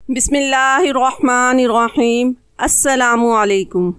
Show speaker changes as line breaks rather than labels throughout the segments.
बिस्मिल्लाहिर्रहमानिर्रहीम। अस्सलामुअलैकुम।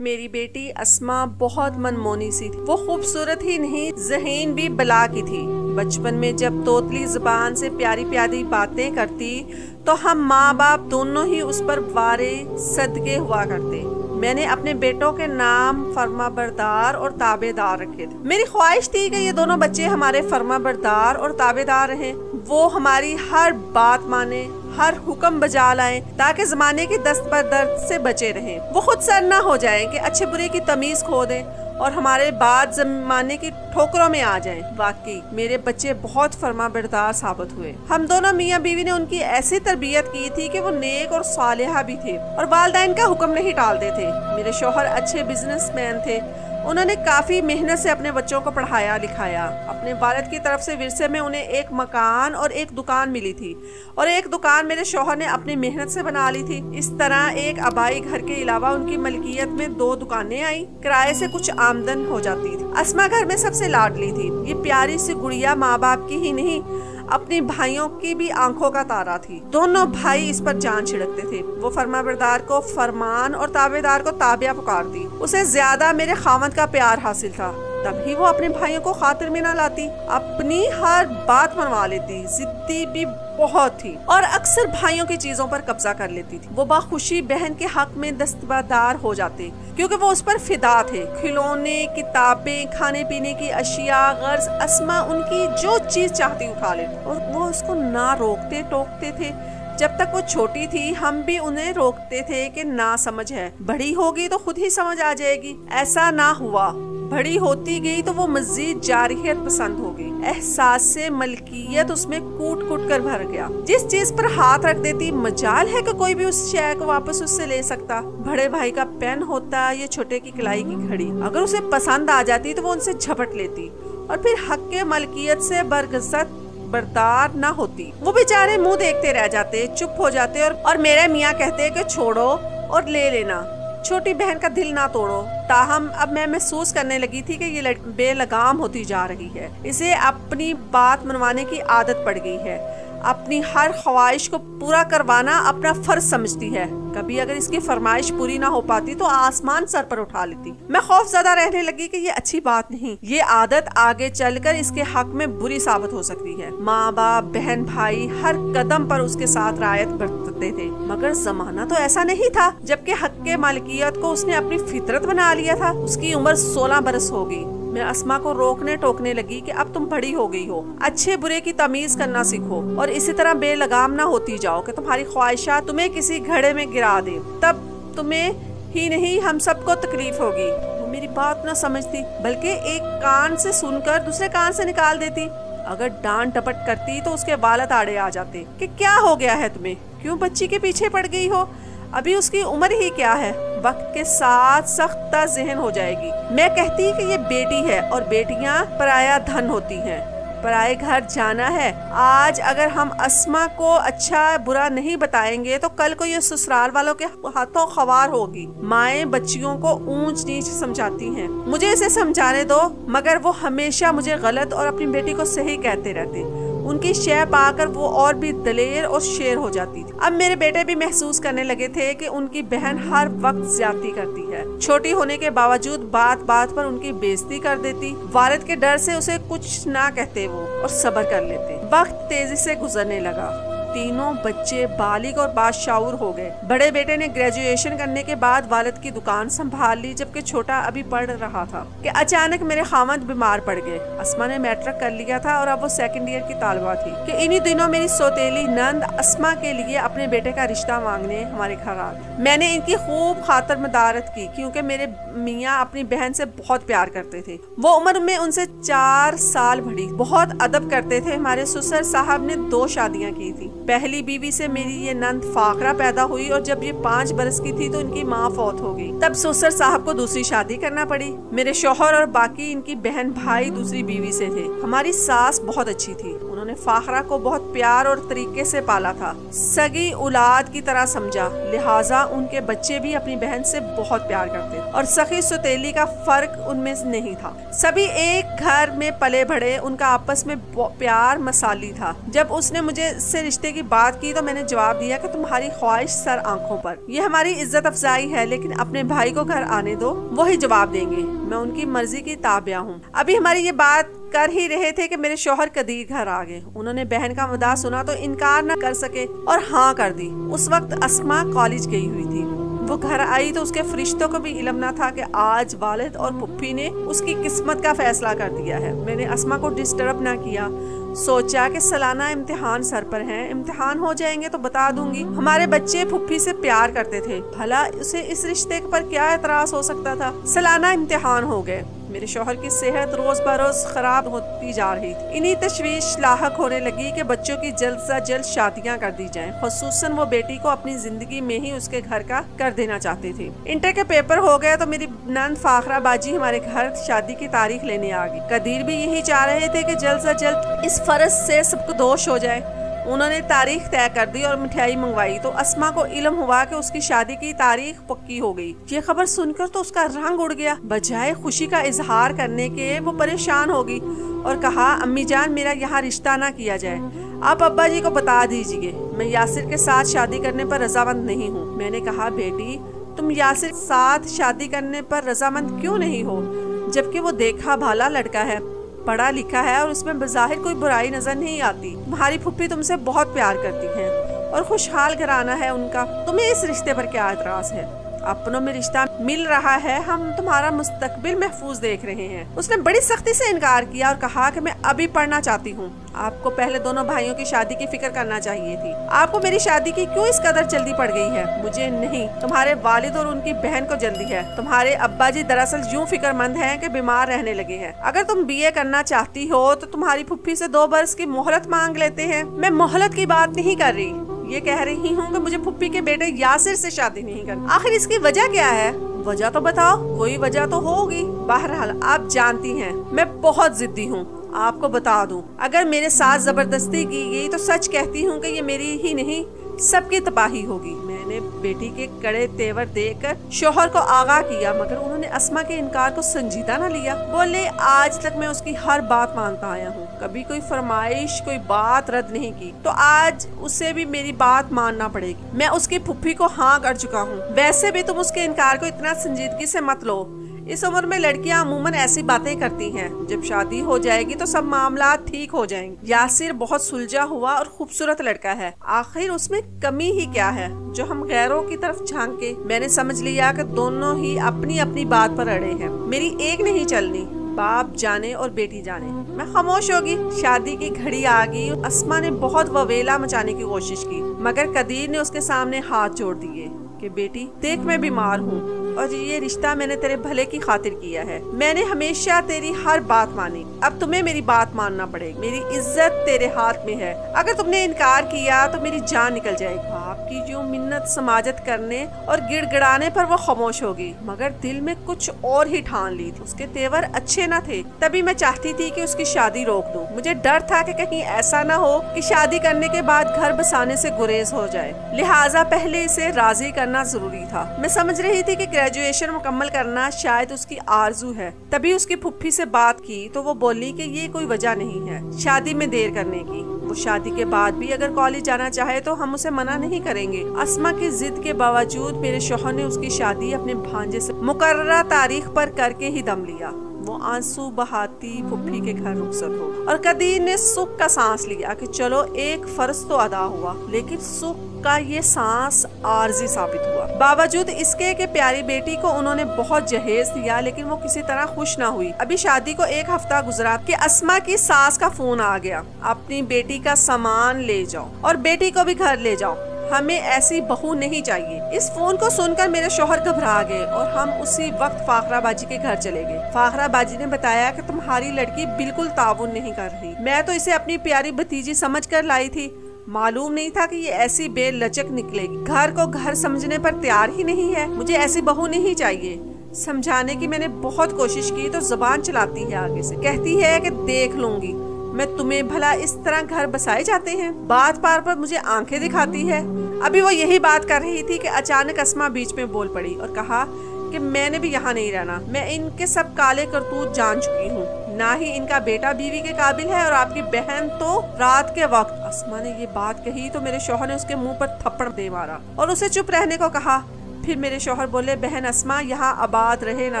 मेरी बेटी अस्मा बहुत मनमोनी सी थी। वो खूबसूरत ही नहीं, ज़हीन भी बला की थी। बचपन में जब तोतली ज़ुबान से प्यारी प्यारी बातें करती तो हम माँ बाप दोनों ही उस पर वारे सदके हुआ करते। मैंने अपने बेटों के नाम फर्माबरदार और ताबेदार रखे थे। मेरी ख्वाहिश थी कि ये दोनों बच्चे हमारे फर्माबरदार और ताबेदार रहें। वो हमारी हर बात माने, हर हुक्म बजा लाएं, ताकि जमाने की दस्त पर दर्द से बचे रहें। वो खुद सर ना हो जाएं कि अच्छे बुरे की तमीज खो दें और हमारे बाद जमाने की ठोकरों में आ जाएं। वाकई मेरे बच्चे बहुत फर्माबरदार साबित हुए। हम दोनों मियाँ बीवी ने उनकी ऐसी तरबियत की थी कि वो नेक और सालिहा भी थे और वालिदैन का हुक्म नहीं टालते थे। मेरे शौहर अच्छे बिजनेसमैन थे। उन्होंने काफ़ी मेहनत से अपने बच्चों को पढ़ाया लिखाया। अपने वालिद की तरफ से विरसे में उन्हें एक मकान और एक दुकान मिली थी और एक दुकान मेरे शौहर ने अपनी मेहनत से बना ली थी। इस तरह एक आबाई घर के अलावा उनकी मलकियत में 2 दुकानें आई। किराए से कुछ आमदन हो जाती थी। अस्मा घर में सबसे लाडली थी। ये प्यारी सी गुड़िया माँ बाप की ही नहीं, अपने भाइयों की भी आंखों का तारा थी। दोनों भाई इस पर जान छिड़कते थे। वो फरमाबरदार को फरमान और ताबेदार को ताबिया पुकारती। उसे ज्यादा मेरे खामद का प्यार हासिल था, तभी वो अपने भाइयों को खातिर में ना लाती। अपनी हर बात मनवा लेती। जिद्दी भी बहुत थी और अक्सर भाइयों की चीजों पर कब्जा कर लेती थी। वो बाखुशी बहन के हक में दस्तबरदार हो जाते क्योंकि वो उस पर फिदा थे। खिलौने, किताबें, खाने पीने की अशिया, गर्ज अस्मा उनकी जो चीज चाहती उठा लेती और वो उसको ना रोकते टोकते थे। जब तक वो छोटी थी हम भी उन्हें रोकते थे कि ना समझ है, बड़ी होगी तो खुद ही समझ आ जाएगी। ऐसा ना हुआ। बड़ी होती गई तो वो मजीद जारियत पसंद हो गई। एहसास से मलकियत उसमें कूट कूट कर भर गया। जिस चीज पर हाथ रख देती मजाल है कि कोई भी उस शय को वापस उससे ले सकता। बड़े भाई का पेन होता या छोटे की कलाई की घड़ी, अगर उसे पसंद आ जाती तो वो उनसे झपट लेती और फिर हक के मलकियत से बरगज़त बर्दार ना होती। वो बेचारे मुंह देखते रह जाते, चुप हो जाते और मेरे मियाँ कहते कि छोड़ो और ले लेना, छोटी बहन का दिल ना तोड़ो। ताहम अब मैं महसूस करने लगी थी कि ये बेलगाम होती जा रही है। इसे अपनी बात मनवाने की आदत पड़ गई है। अपनी हर ख्वाहिश को पूरा करवाना अपना फर्ज समझती है। कभी अगर इसकी फरमाइश पूरी ना हो पाती तो आसमान सर पर उठा लेती। मैं खौफजदा रहने लगी कि ये अच्छी बात नहीं। ये आदत आगे चलकर इसके हक में बुरी साबित हो सकती है। माँ बाप, बहन भाई हर कदम पर उसके साथ रायत बरतते थे, मगर जमाना तो ऐसा नहीं था। जबकि हक के मालिकियत को उसने अपनी फितरत बना लिया था। उसकी उम्र 16 बरस हो गई। मैं अस्मा को रोकने टोकने लगी कि अब तुम बड़ी हो गई हो, अच्छे बुरे की तमीज करना सीखो और इसी तरह बेलगाम ना होती जाओ कि तुम्हारी ख्वाहिशात तुम्हें किसी घड़े में गिरा दे। तब तुम्हें ही नहीं हम सबको तकलीफ होगी। वो मेरी बात ना समझती, बल्कि एक कान से सुनकर दूसरे कान से निकाल देती। अगर डांट डपट करती तो उसके वालिद आड़े आ जाते कि क्या हो गया है तुम्हें, क्यों बच्ची के पीछे पड़ गई हो, अभी उसकी उम्र ही क्या है, वक्त के साथ सख्त ज़हन हो जाएगी। मैं कहती कि ये बेटी है और बेटियां पराया धन होती हैं, पराए घर जाना है। आज अगर हम अस्मा को अच्छा बुरा नहीं बताएंगे तो कल को ये ससुराल वालों के हाथों ख्वार होगी। माएँ बच्चियों को ऊंच नीच समझाती हैं। मुझे इसे समझाने दो, मगर वो हमेशा मुझे गलत और अपनी बेटी को सही कहते रहते। उनकी शय पाकर वो और भी दलेर और शेर हो जाती थी। अब मेरे बेटे भी महसूस करने लगे थे कि उनकी बहन हर वक्त ज्यादती करती है। छोटी होने के बावजूद बात बात पर उनकी बेइज्जती कर देती। वालिद के डर से उसे कुछ ना कहते वो और सब्र कर लेते। वक्त तेजी से गुजरने लगा। तीनों बच्चे बालिग और बाशऊर हो गए। बड़े बेटे ने ग्रेजुएशन करने के बाद वालिद की दुकान संभाल ली, जबकि छोटा अभी पढ़ रहा था कि अचानक मेरे खामद बीमार पड़ गए। अस्मा ने मैट्रिक कर लिया था और अब वो सेकंड ईयर की तालिबा थी कि इन्हीं दिनों मेरी सौतेली नंद अस्मा के लिए अपने बेटे का रिश्ता मांगने हमारे घर आ गई। मैंने इनकी खूब खातर मदारत की क्योंकि मेरे मियाँ अपनी बहन से बहुत प्यार करते थे। वो उम्र में उनसे 4 साल बड़ी, बहुत अदब करते थे। हमारे ससुर साहब ने 2 शादियाँ की थी। पहली बीवी से मेरी ये नंद फाकरा पैदा हुई और जब ये 5 बरस की थी तो इनकी माँ फौत हो गई। तब ससुर साहब को दूसरी शादी करना पड़ी। मेरे शौहर और बाकी इनकी बहन भाई दूसरी बीवी से थे। हमारी सास बहुत अच्छी थी। उन्होंने उन्होंने फाखरा को बहुत प्यार और तरीके से पाला था, सगी औलाद की तरह समझा, लिहाजा उनके बच्चे भी अपनी बहन से बहुत प्यार करते और सखी सौतेली का फर्क उनमें नहीं था। सभी एक घर में पले बढ़े, उनका आपस में प्यार मसाली था। जब उसने मुझे से रिश्ते की बात की तो मैंने जवाब दिया कि तुम्हारी ख्वाहिश सर आंखों पर, ये हमारी इज्जत अफजाई है, लेकिन अपने भाई को घर आने दो, वही जवाब देंगे। मैं उनकी मर्जी की ताबिया हूँ। अभी हमारी ये बात कर ही रहे थे कि मेरे शौहर कदीर घर आ गए। उन्होंने बहन का मदा सुना तो इनकार न कर सके और हाँ कर दी। उस वक्त अस्मा कॉलेज गई हुई थी। वो घर आई तो उसके फरिश्तों को भी इल्म न था कि आज वालिद और पुप्पी ने उसकी किस्मत का फैसला कर दिया है। मैंने अस्मा को डिस्टर्ब ना किया, सोचा कि सालाना इम्तिहान सर पर हैं, इम्तिहान हो जाएंगे तो बता दूंगी। हमारे बच्चे फुप्पी से प्यार करते थे, भला उसे इस रिश्ते पर क्या एतराज हो सकता था। सालाना इम्तिहान हो गए। मेरे शौहर की सेहत रोज बरोज खराब होती जा रही थी। इन्हीं तशवीश लाहक होने लगी कि बच्चों की जल्द से जल्द शादियां कर दी जाएं। खुसूसन वो बेटी को अपनी जिंदगी में ही उसके घर का कर देना चाहती थी। इंटर के पेपर हो गए तो मेरी नंद फाखरा बाजी हमारे घर शादी की तारीख लेने आ गई। कदीर भी यही चाह रहे थे कि जल्द से जल्द इस फर्ज से सबको दोष हो जाए। उन्होंने तारीख तय कर दी और मिठाई मंगवाई तो अस्मा को इल्म हुआ कि उसकी शादी की तारीख पक्की हो गई। ये खबर सुनकर तो उसका रंग उड़ गया। बजाय खुशी का इजहार करने के वो परेशान होगी और कहा, अम्मी जान मेरा यहाँ रिश्ता ना किया जाए, आप अब्बा जी को बता दीजिए मैं यासिर के साथ शादी करने पर रजामंद नहीं हूँ। मैंने कहा, बेटी तुम यासिर के साथ शादी करने पर रजामंद क्यों नहीं हो, जबकि वो देखा भाला लड़का है, पढ़ा लिखा है और उसमें बज़ाहिर कोई बुराई नजर नहीं आती। तुम्हारी फुप्पी तुमसे बहुत प्यार करती हैं और खुशहाल घराना है उनका, तुम्हें इस रिश्ते पर क्या एतराज है। अपनों में रिश्ता मिल रहा है, हम तुम्हारा मुस्तकबिल महफूज देख रहे हैं। उसने बड़ी सख्ती से इनकार किया और कहा कि मैं अभी पढ़ना चाहती हूँ। आपको पहले दोनों भाइयों की शादी की फिक्र करना चाहिए थी। आपको मेरी शादी की क्यों इस कदर जल्दी पड़ गई है? मुझे नहीं, तुम्हारे वालिद और उनकी बहन को जल्दी है। तुम्हारे अब्बा जी दरअसल यूँ फिक्रमंद हैं कि बीमार रहने लगे हैं। अगर तुम बीए करना चाहती हो तो तुम्हारी फुफ्फी से 2 बरस की मोहलत मांग लेते हैं। मैं मोहलत की बात नहीं कर रही, ये कह रही हूँ कि मुझे फुप्पी के बेटे यासिर से शादी नहीं करनी। आखिर इसकी वजह क्या है? वजह तो बताओ, कोई वजह तो होगी। बहरहाल आप जानती हैं मैं बहुत जिद्दी हूँ। आपको बता दूं, अगर मेरे साथ जबरदस्ती की गई तो सच कहती हूँ कि ये मेरी ही नहीं सबकी तबाही होगी। मैंने बेटी के कड़े तेवर देकर शोहर को आगाह किया, मगर उन्होंने अस्मा के इनकार को संजीदा न लिया। बोले, आज तक मैं उसकी हर बात मानता आया हूँ, कभी कोई फरमाइश कोई बात रद्द नहीं की, तो आज उसे भी मेरी बात मानना पड़ेगी। मैं उसकी फुफ्फी को हाँ कर चुका हूँ। वैसे भी तुम उसके इनकार को इतना संजीदगी से मत लो। इस उम्र में लड़कियां अमूमन ऐसी बातें करती हैं, जब शादी हो जाएगी तो सब मामला ठीक हो जाएंगे। यासिर बहुत सुलझा हुआ और खूबसूरत लड़का है, आखिर उसमें कमी ही क्या है जो हम गैरों की तरफ झांके। मैंने समझ लिया कि दोनों ही अपनी अपनी बात पर अड़े हैं, मेरी एक नहीं चलनी, बाप जाने और बेटी जाने। मैं खामोश होगी। शादी की घड़ी आ गई। अस्मा ने बहुत ववेला मचाने की कोशिश की, मगर कदीर ने उसके सामने हाथ जोड़ दिए कि बेटी देख, मैं बीमार हूँ और ये रिश्ता मैंने तेरे भले की खातिर किया है। मैंने हमेशा तेरी हर बात मानी, अब तुम्हें मेरी बात मानना पड़ेगी। मेरी इज्जत तेरे हाथ में है, अगर तुमने इनकार किया तो मेरी जान निकल जाएगी। आपकी जो मिन्नत समाजत करने और गिड़गिड़ाने पर वो खामोश होगी, मगर दिल में कुछ और ही ठान ली थी। उसके तेवर अच्छे न थे, तभी मैं चाहती थी कि उसकी शादी रोक दूं। मुझे डर था कि कहीं ऐसा न हो कि शादी करने के बाद घर बसाने से गुरेज हो जाए, लिहाजा पहले इसे राजी करना जरूरी था। मैं समझ रही थी कि ग्रेजुएशन मुकम्मल करना शायद उसकी आरजू है। तभी उसकी फुफ्फी से बात की तो वो बोली कि ये कोई वजह नहीं है शादी में देर करने की। वो शादी के बाद भी अगर कॉलेज जाना चाहे तो हम उसे मना नहीं करेंगे। अस्मा की जिद के बावजूद मेरे शौहर ने उसकी शादी अपने भांजे से मुकर्ररा तारीख पर करके ही दम लिया। वो आंसू बहाती फुफ्फी के घर रुखसत हो और कदीर ने सुख का सांस लिया कि चलो एक फर्ज तो अदा हुआ, लेकिन सुख का ये सांस आर्जी साबित हुआ। बावजूद इसके कि प्यारी बेटी को उन्होंने बहुत जहेज दिया, लेकिन वो किसी तरह खुश ना हुई। अभी शादी को 1 हफ्ता गुजरा कि अस्मा की सास का फोन आ गया, अपनी बेटी का सामान ले जाओ और बेटी को भी घर ले जाओ, हमें ऐसी बहू नहीं चाहिए। इस फोन को सुनकर मेरे शौहर घबरा गए और हम उसी वक्त फाखरा बाजी के घर चले गए। फाखरा बाजी ने बताया कि तुम्हारी लड़की बिल्कुल ताउन नहीं कर रही। मैं तो इसे अपनी प्यारी भतीजी समझकर लाई थी, मालूम नहीं था कि ये ऐसी बेलचक निकलेगी। घर को घर समझने पर तैयार ही नहीं है। मुझे ऐसी बहू नहीं चाहिए। समझाने की मैंने बहुत कोशिश की तो जुबान चलाती है आगे से, कहती है कि देख लूंगी। मैं तुम्हें भला इस तरह घर बसाए जाते हैं? बात पार पर मुझे आंखें दिखाती है। अभी वो यही बात कर रही थी कि अचानक अस्मा बीच में बोल पड़ी और कहा कि मैंने भी यहाँ नहीं रहना। मैं इनके सब काले करतूत जान चुकी हूँ। ना ही इनका बेटा बीवी के काबिल है और आपकी बहन तो रात के वक्त। अस्मा ने ये बात कही तो मेरे शौहर ने उसके मुंह पर थप्पड़ दे मारा और उसे चुप रहने को कहा। फिर मेरे शौहर बोले, बहन अस्मा यहाँ आबाद रहे ना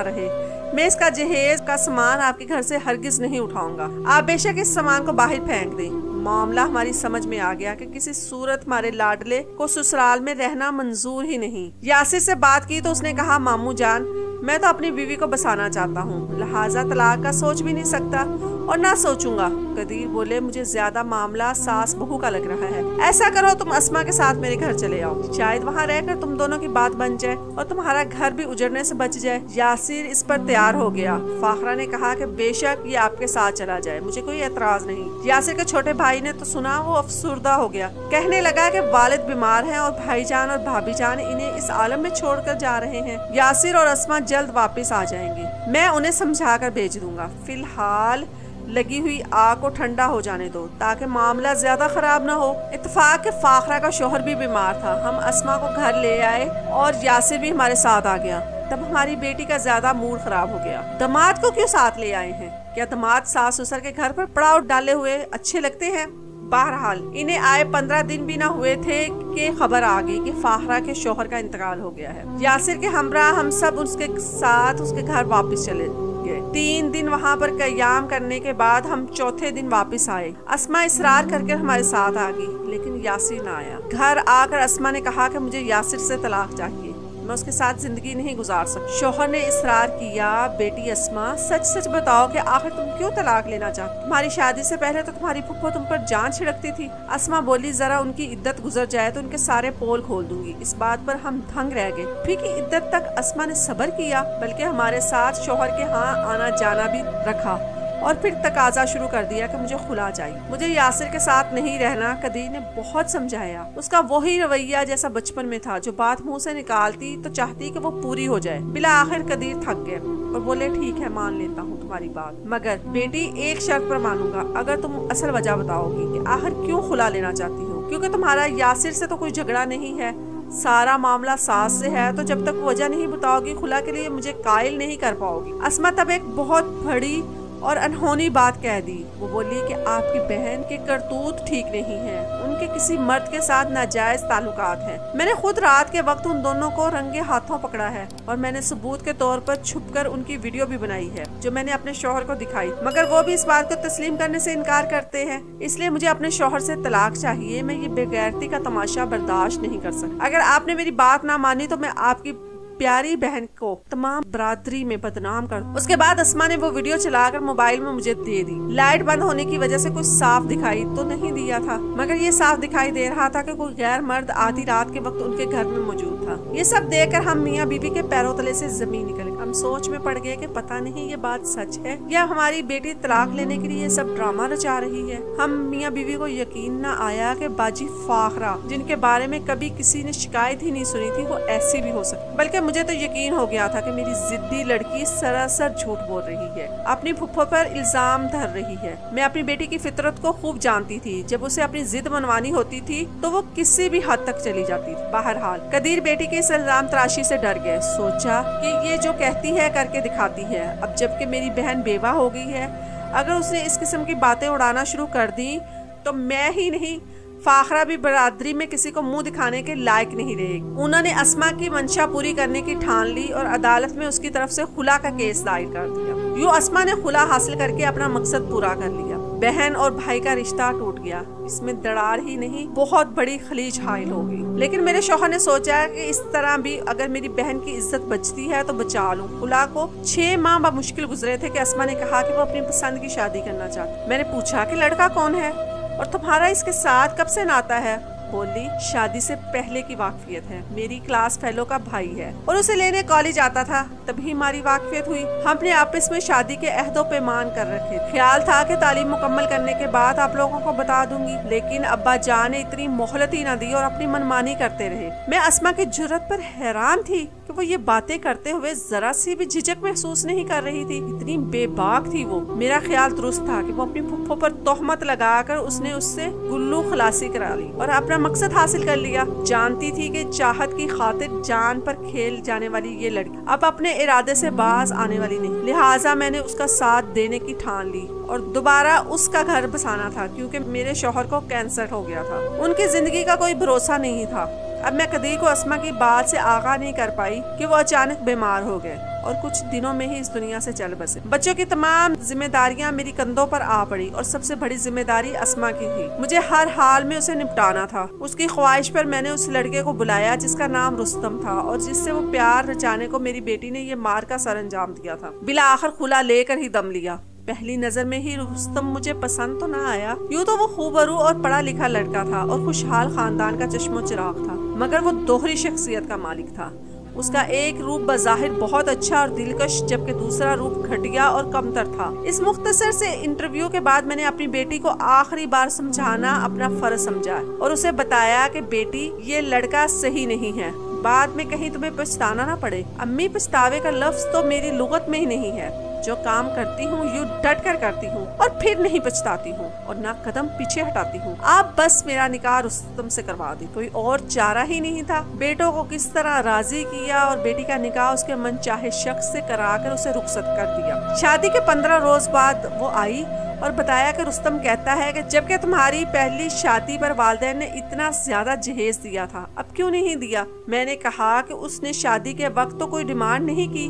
रहे, मैं इसका जहेज का सामान आपके घर से हरगिज नहीं उठाऊंगा। आप बेशक इस सामान को बाहर फेंक दें। मामला हमारी समझ में आ गया कि किसी सूरत हमारे लाडले को ससुराल में रहना मंजूर ही नहीं। यासिर से बात की तो उसने कहा, मामू जान, मैं तो अपनी बीवी को बसाना चाहता हूँ, लिहाजा तलाक का सोच भी नहीं सकता और ना सोचूंगा। कदीर बोले, मुझे ज्यादा मामला सास बहू का लग रहा है। ऐसा करो, तुम अस्मा के साथ मेरे घर चले आओ, शायद वहाँ रहकर तुम दोनों की बात बन जाए और तुम्हारा घर भी उजड़ने से बच जाए। यासिर इस पर तैयार हो गया। फाखरा ने कहा कि बेशक ये आपके साथ चला जाए, मुझे कोई एतराज नहीं। यासिर के छोटे भाई ने तो सुना, वो अफसुर्दा हो गया। कहने लगा कि वालिद बीमार हैं और भाईजान और भाभी जान इन्हें इस आलम में छोड़कर जा रहे हैं। यासिर और अस्मा जल्द वापस आ जाएंगे, मैं उन्हें समझा कर भेज दूंगा। फिलहाल लगी हुई आग को ठंडा हो जाने दो ताकि मामला ज्यादा खराब न हो। इत्तेफाक के फाखरा का शोहर भी बीमार था। हम अस्मा को घर ले आए और यासिर भी हमारे साथ आ गया। तब हमारी बेटी का ज्यादा मूड खराब हो गया। दामाद को क्यों साथ ले आए हैं? क्या दामाद सास ससुर के घर पर पड़ाव डाले हुए अच्छे लगते हैं? बहरहाल इन्हें आए 15 दिन भी ना हुए थे कि खबर आ गई कि फाखरा के शोहर का इंतकाल हो गया है। यासिर के हमरा हम सब उसके साथ उसके घर वापस चले गए। 3 दिन वहाँ पर कयाम करने के बाद हम चौथे दिन वापस आए। अस्मा इसरार करके हमारे साथ आ गई, लेकिन यासिर ना आया। घर आकर अस्मा ने कहा कि मुझे यासिर से तलाक चाहिए, मैं उसके साथ जिंदगी नहीं गुजार सकती। शोहर ने इसरार किया, बेटी अस्मा सच सच बताओ कि आखिर तुम क्यों तलाक लेना चाहती? तुम्हारी शादी से पहले तो तुम्हारी फुफ्फो तुम पर जान छिड़कती थी। अस्मा बोली, जरा उनकी इद्दत गुजर जाए तो उनके सारे पोल खोल दूंगी। इस बात पर हम दंग रह गए। फिर की इद्दत तक अस्मा ने सब्र किया, बल्कि हमारे साथ शोहर के यहाँ आना जाना भी रखा और फिर तकाजा शुरू कर दिया कि मुझे खुला चाहिए, मुझे यासिर के साथ नहीं रहना। कदीर ने बहुत समझाया। उसका वही रवैया जैसा बचपन में था, जो बात मुंह से निकालती तो चाहती कि वो पूरी हो जाए। बिला आखिर कदीर थक गए और बोले, ठीक है मान लेता हूँ तुम्हारी बात, मगर बेटी एक शर्त पर मानूंगा, अगर तुम असल वजह बताओगी कि आखिर क्यों खुला लेना चाहती हो। क्योंकि तुम्हारा यासिर से तो कोई झगड़ा नहीं है, सारा मामला सास से है, तो जब तक वजह नहीं बताओगी खुला के लिए मुझे कायल नहीं कर पाओगी। अस्मा तब एक बहुत बड़ी और अनहोनी बात कह दी। वो बोली कि आपकी बहन के करतूत ठीक नहीं है, उनके किसी मर्द के साथ नाजायज ताल्लुकात हैं। मैंने खुद रात के वक्त उन दोनों को रंगे हाथों पकड़ा है और मैंने सबूत के तौर पर छुपकर उनकी वीडियो भी बनाई है, जो मैंने अपने शौहर को दिखाई, मगर वो भी इस बात को तस्लीम करने से इनकार करते हैं। इसलिए मुझे अपने शौहर से तलाक चाहिए। मैं ये बेगैरती का तमाशा बर्दाश्त नहीं कर सकती। अगर आपने मेरी बात ना मानी तो मैं आपकी प्यारी बहन को तमाम बरादरी में बदनाम कर। उसके बाद अस्मा ने वो वीडियो चलाकर मोबाइल में मुझे दे दी। लाइट बंद होने की वजह से कुछ साफ दिखाई तो नहीं दिया था, मगर ये साफ दिखाई दे रहा था कि कोई गैर मर्द आधी रात के वक्त उनके घर में मौजूद था। ये सब देखकर हम मियाँ बीबी के पैरों तले से जमीन निकल गई। हम सोच में पड़ गए कि पता नहीं ये बात सच है या हमारी बेटी तलाक लेने के लिए सब ड्रामा रचा रही है। हम मियाँ बीबी को यकीन न आया कि बाजी फाखरा, जिनके बारे में कभी किसी ने शिकायत ही नहीं सुनी थी, वो ऐसी भी हो सकती। बल्कि मुझे तो यकीन हो गया था कि मेरी जिद्दी लड़की सरासर झूठ बोल रही है, अपनी फुफ्फो पर इल्जाम धर रही है। मैं अपनी बेटी की फितरत को खूब जानती थी। जब उसे अपनी जिद मनवानी होती थी तो वो किसी भी हद तक चली जाती थी। बहरहाल कदीर बेटी के इस इल्जाम तराशी से डर गए। सोचा कि ये जो कहती है करके दिखाती है। अब जबकि मेरी बहन बेवा हो गई है, अगर उसने इस किस्म की बातें उड़ाना शुरू कर दी तो मैं ही नहीं, फाखरा भी बरादरी में किसी को मुंह दिखाने के लायक नहीं रहेगी। उन्होंने अस्मा की मंशा पूरी करने की ठान ली और अदालत में उसकी तरफ से खुला का केस दायर कर दिया। यूँ अस्मा ने खुला हासिल करके अपना मकसद पूरा कर लिया। बहन और भाई का रिश्ता टूट गया। इसमें दरार ही नहीं, बहुत बड़ी खलीज हाइल हो गई। लेकिन मेरे शौहर ने सोचा कि इस तरह भी अगर मेरी बहन की इज्जत बचती है तो बचा लूं। खुला को 6 माह मुश्किल गुजरे थे कि अस्मा ने कहा कि वो अपनी पसंद की शादी करना चाहती। मैंने पूछा कि लड़का कौन है और तुम्हारा इसके साथ कब से नाता है? बोली, शादी से पहले की वाकफियत है। मेरी क्लास फेलो का भाई है और उसे लेने कॉलेज आता था, तभी हमारी वाकफियत हुई। हमने आपस में शादी के अहदो पैमान कर रखे। ख्याल था कि तालीम मुकम्मल करने के बाद आप लोगों को बता दूंगी, लेकिन अब्बा जान ने इतनी मोहलत ही न दी और अपनी मनमानी करते रहे। मैं अस्मा की जुर्रत पर हैरान थी कि कि वो ये बातें करते हुए जरा सी भी झिझक महसूस नहीं कर रही थी। इतनी बेबाक थी वो। मेरा ख्याल दुरुस्त था कि वो अपनी फुफ्फो पर तोहमत लगाकर उसने उससे गुल्लू खलासी करा ली और अपना मकसद हासिल कर लिया। जानती थी कि चाहत की खातिर जान पर खेल जाने वाली ये लड़की अब अपने इरादे से बाज आने वाली नहीं। लिहाजा मैंने उसका साथ देने की ठान ली और दोबारा उसका घर बसाना था, क्योंकि मेरे शौहर को कैंसर हो गया था। उनकी जिंदगी का कोई भरोसा नहीं था। अब मैं कदीर को अस्मा की बात से आगाह नहीं कर पाई कि वो अचानक बीमार हो गए और कुछ दिनों में ही इस दुनिया से चल बसे। बच्चों की तमाम जिम्मेदारियां मेरी कंधों पर आ पड़ी और सबसे बड़ी जिम्मेदारी अस्मा की थी। मुझे हर हाल में उसे निपटाना था। उसकी ख्वाहिश पर मैंने उस लड़के को बुलाया जिसका नाम रुस्तम था और जिससे वो प्यार रचाने को मेरी बेटी ने ये मार का सर अंजाम दिया था। बिला आखिर खुला लेकर ही दम लिया। पहली नजर में ही रुस्तम मुझे पसंद तो ना आया। यूँ तो वो खूबरू और पढ़ा लिखा लड़का था और खुशहाल खानदान का चश्मो चिराग था, मगर वो दोहरी शख्सियत का मालिक था। उसका एक रूप बज़ाहिर बहुत अच्छा और दिलकश, जबकि दूसरा रूप घटिया और कमतर था। इस मुख्तसर से इंटरव्यू के बाद मैंने अपनी बेटी को आखिरी बार समझाना अपना फर्ज समझा और उसे बताया कि बेटी, ये लड़का सही नहीं है, बाद में कहीं तुम्हें पछताना ना पड़े। अम्मी, पछतावे का लफ्ज तो मेरी लुगत में ही नहीं है। जो काम करती हूँ यूँ डट कर करती हूँ और फिर नहीं पछताती हूँ और ना कदम पीछे हटाती हूँ। आप बस मेरा निकाह रुस्तम से करवा दी, कोई और चारा ही नहीं था। बेटों को किस तरह राजी किया और बेटी का निकाह उसके मनचाहे शख्स से कराकर उसे रुखसत कर दिया। शादी के 15 रोज बाद वो आई और बताया कि रुस्तम कहता है कि जबकि तुम्हारी पहली शादी पर वालिदैन ने इतना ज्यादा जहेज दिया था, अब क्यों नहीं दिया। मैंने कहा कि उसने शादी के वक्त तो कोई डिमांड नहीं की।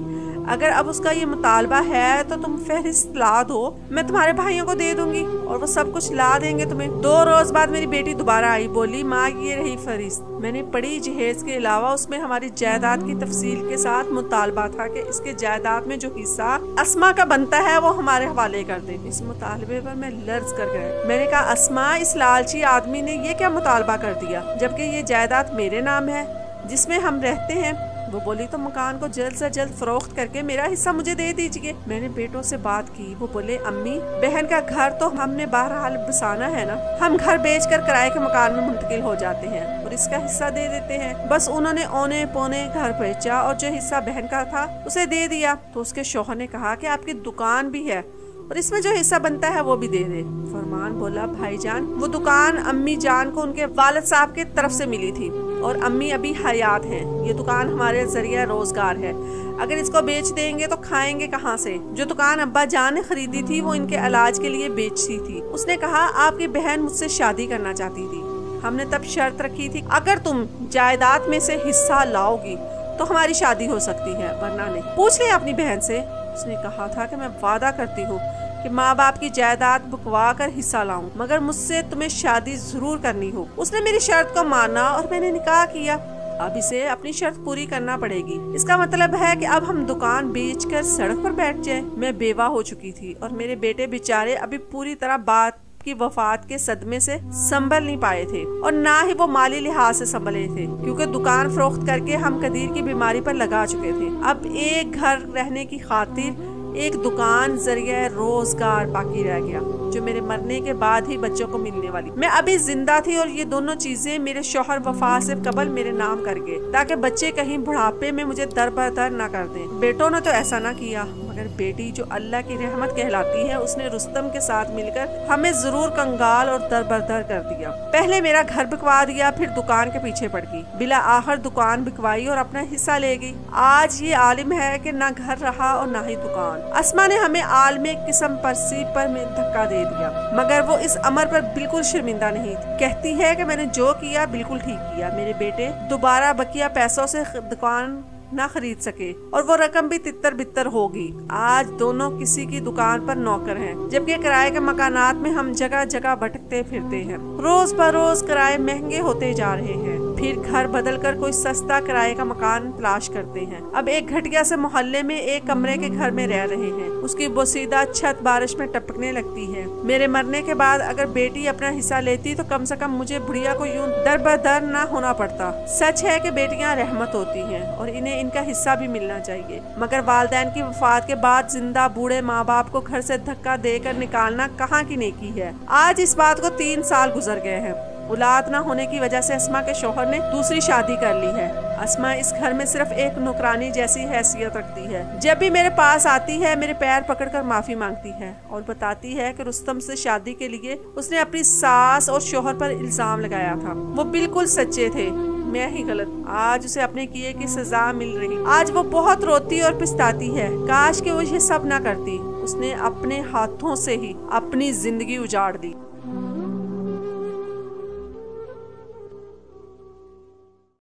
अगर अब उसका ये मुतालबा है तो तुम फहरिस्त ला दो, मैं तुम्हारे भाइयों को दे दूंगी और वो सब कुछ ला देंगे तुम्हें। 2 रोज बाद मेरी बेटी दोबारा आई, बोली माँ ये रही फहरिस्त। मैंने पढ़ी। जहेज के अलावा उसमें हमारी जायदाद की तफसील के साथ मुतालबा था कि इसके जायदाद में जो हिस्सा अस्मा का बनता है वो हमारे हवाले कर दे। इस मुतालबे पर मैं लर्ज कर गया। मैंने कहा, अस्मा, इस लालची आदमी ने ये क्या मुतालबा कर दिया, जबकि ये जायदाद मेरे नाम है जिसमें हम रहते हैं। वो बोली, तो मकान को जल्द से जल्द फरोख्त करके मेरा हिस्सा मुझे दे दीजिए। मैंने बेटों से बात की। वो बोले, अम्मी, बहन का घर तो हमने बहरहाल बसाना है ना, हम घर बेचकर किराए के मकान में मुंतकिल हो जाते हैं और इसका हिस्सा दे देते हैं। बस उन्होंने औने पौने घर बेचा और जो हिस्सा बहन का था उसे दे दिया। तो उसके शौहर ने कहा कि आपकी दुकान भी है और इसमें जो हिस्सा बनता है वो भी दे दे। फरमान बोला, भाईजान, वो दुकान अम्मी जान को उनके वालिद साहब की तरफ से मिली थी और अम्मी अभी हयात हैं। ये दुकान हमारे जरिया रोजगार है, अगर इसको बेच देंगे तो खाएंगे कहाँ से। जो दुकान अब्बा जान ने खरीदी थी वो इनके इलाज के लिए बेची थी। उसने कहा, आपकी बहन मुझसे शादी करना चाहती थी। हमने तब शर्त रखी थी, अगर तुम जायदाद में से हिस्सा लाओगी तो हमारी शादी हो सकती है, वरना नहीं। पूछ लिया अपनी बहन से। उसने कहा था कि मैं वादा करती हूँ कि माँ बाप की जायदाद बुकवा कर हिस्सा लाऊं, मगर मुझसे तुम्हें शादी जरूर करनी हो। उसने मेरी शर्त को माना और मैंने निकाह किया। अब इसे अपनी शर्त पूरी करना पड़ेगी। इसका मतलब है कि अब हम दुकान बेचकर सड़क पर बैठ जाएं। मैं बेवा हो चुकी थी और मेरे बेटे बेचारे अभी पूरी तरह बात की वफात के सदमे से संभल नहीं पाए थे और ना ही वो माली लिहाज से संभले थे, क्योंकि दुकान फरोख्त करके हम कदीर की बीमारी पर लगा चुके थे। अब एक घर रहने की खातिर एक दुकान जरिए रोजगार बाकी रह गया, जो मेरे मरने के बाद ही बच्चों को मिलने वाली। मैं अभी जिंदा थी और ये दोनों चीजें मेरे शौहर वफा से कबल मेरे नाम कर गए, ताकि बच्चे कहीं बुढ़ापे में मुझे दर बदर न कर दें। बेटों ने तो ऐसा ना किया, मगर बेटी जो अल्लाह की रहमत कहलाती है, उसने रुस्तम के साथ मिलकर हमें जरूर कंगाल और दर बदर कर दिया। पहले मेरा घर बिकवा दिया, फिर दुकान के पीछे पड़ गई। बिला आखिर दुकान बिकवाई और अपना हिस्सा ले गई। आज ये आलिम है कि ना घर रहा और ना ही दुकान। अस्मा ने हमें आलमे किस्म परसी पर में धक्का दे दिया, मगर वो इस अमर पर बिल्कुल शर्मिंदा नहीं थी। कहती है कि मैंने जो किया बिल्कुल ठीक किया। मेरे बेटे दोबारा बकिया पैसों से दुकान ना खरीद सके और वो रकम भी तितर बितर होगी। आज दोनों किसी की दुकान पर नौकर हैं, जबकि किराए के मकानात में हम जगह जगह भटकते फिरते हैं। रोज बरोज किराए महंगे होते जा रहे हैं, फिर घर बदल कर कोई सस्ता किराए का मकान तलाश करते हैं। अब एक घटिया से मोहल्ले में एक कमरे के घर में रह रहे हैं। उसकी बोसीदा छत बारिश में टपकने लगती है। मेरे मरने के बाद अगर बेटी अपना हिस्सा लेती तो कम से कम मुझे बुढ़िया को यूं दर बदर न होना पड़ता। सच है कि बेटियां रहमत होती हैं और इन्हें इनका हिस्सा भी मिलना चाहिए, मगर वालिदैन की वफात के बाद जिंदा बूढ़े माँ बाप को घर से धक्का देकर निकालना कहाँ की नेकी है। आज इस बात को 3 साल गुजर गए हैं औलाद न होने की वजह से अस्मा के शौहर ने दूसरी शादी कर ली है। अस्मा इस घर में सिर्फ एक नौकरानी जैसी हैसियत रखती है। जब भी मेरे पास आती है मेरे पैर पकड़कर माफी मांगती है और बताती है कि रुस्तम से शादी के लिए उसने अपनी सास और शौहर पर इल्जाम लगाया था। वो बिल्कुल सच्चे थे, मैं ही गलत। आज उसे अपने किए की सजा मिल रही। आज वो बहुत रोती और पछताती है। काश कि वो ये सब ना करती। उसने अपने हाथों से ही अपनी जिंदगी उजाड़ दी।